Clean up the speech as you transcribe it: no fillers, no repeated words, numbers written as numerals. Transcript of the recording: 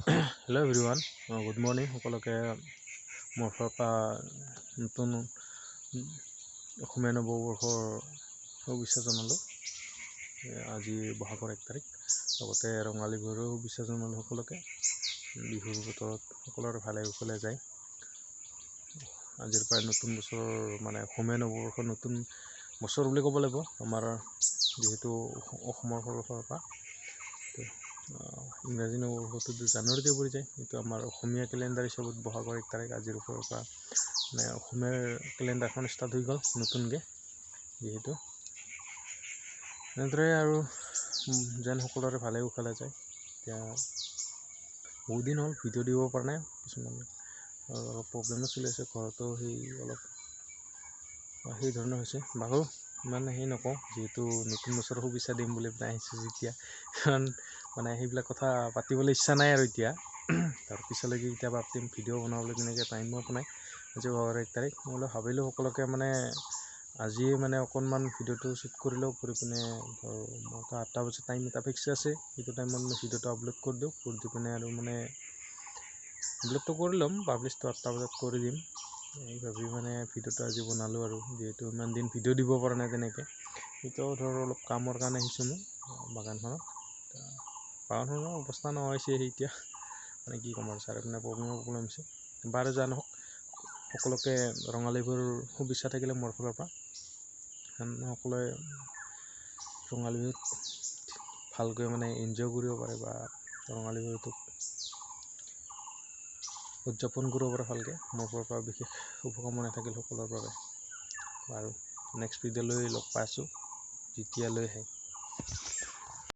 Hello' everyone, good morning সকলোকে। মোৰ ফালৰ পৰা নতুন অসমীয়া নৱবৰ্ষৰ শুভেচ্ছা জনালোঁ। আজি বহাগৰ 1 তাৰিখ, লগতে ৰঙালী বিহুৰো শুভেচ্ছা জনালোঁ সকলোকে। বিহুৰ বতৰত সকলোৰে ভালে কুশলে যায়। আজিৰ পৰা নতুন বছৰ অসমীয়া নৱবৰ্ষৰ নতুন বছৰ বুলি ক'ব লাগিব আমাৰ, যিহেতু অসমৰ ফালৰ পৰা। ইংৰাজী নৱবৰ্ষটো জানুৱাৰীতে পৰি যায়, কিন্তু আমাৰ অসমীয়া কেলেণ্ডাৰ হিচাপত বহাগৰ 1 তাৰিখ আজিৰ ওপৰৰ পৰা অসমীয়াৰ কেলেণ্ডাৰখন ষ্টাৰ্ট হৈ গ'ল নতুনকৈ। যিহেতু এনেদৰে আৰু যেন সকলোৰে ভালে কুশলে যায়। এতিয়া বহুত দিন হ'ল ভিডিঅ' দিব পৰা নাই, কিছুমান অলপ প্ৰব্লেমো চলি আছে ঘৰতো, সেই ধৰণৰ হৈছে। বাৰু ইমান হেৰি নকওঁ, যিহেতু নতুন বছৰৰ শুভেচ্ছা দিম বুলি আহিছোঁ যেতিয়া, কাৰণ সেইবিলাক কথা পাতিবলৈ ইচ্ছা নাই আৰু এতিয়া। তাৰ পিছলৈকে কেতিয়াবা পাতিম, ভিডিঅ' বনাবলৈ তেনেকৈ টাইমো পোৱা নাই। আজি বহাগৰ 1 তাৰিখ, মই ভাবিলোঁ সকলোকে আজিয়ে অকণমান ভিডিঅ'টো শ্বুট কৰি লওঁ, কৰি পিনে মোৰ 8টা বজাত টাইম এটা ফিক্স আছে, সেইটো টাইমত মই ভিডিঅ'টো আপলোড কৰি দিওঁ। কৰি দি পিনে আৰু আপলোডটো কৰি ল'ম, পাব্লিছটো 8টা বজাত কৰি দিম। এই ভাবি ভিডিঅ'টো আজি বনালোঁ আৰু, যিহেতু ইমান দিন ভিডিঅ' দিব পৰা নাই তেনেকৈ। সেইটো অলপ কামৰ কাৰণে আহিছোঁ মই বাগানখনৰ অৱস্থা নোহোৱা হৈছে এতিয়া, কি ক'ম আৰু, চাৰিওপিনে প্ৰব্লেম হৈছে। বাৰু যা নহওক, সকলোকে ৰঙালী বিহুৰ শুভেচ্ছা থাকিলে মোৰ ফালৰ পৰা। সকলোৱে ৰঙালী বিহুত ভালকৈ এনজয় কৰিব পাৰে, বা ৰঙালী বিহুটোক উদযাপন কৰিব পাৰে ভালকৈ। মোৰ ফালৰ পৰা বিশেষ শুভকামনা থাকিল সকলোৰে বাবে। আৰু নেক্সট ভিডিঅ'লৈ লগ পাইছোঁ, যেতিয়ালৈ আহে।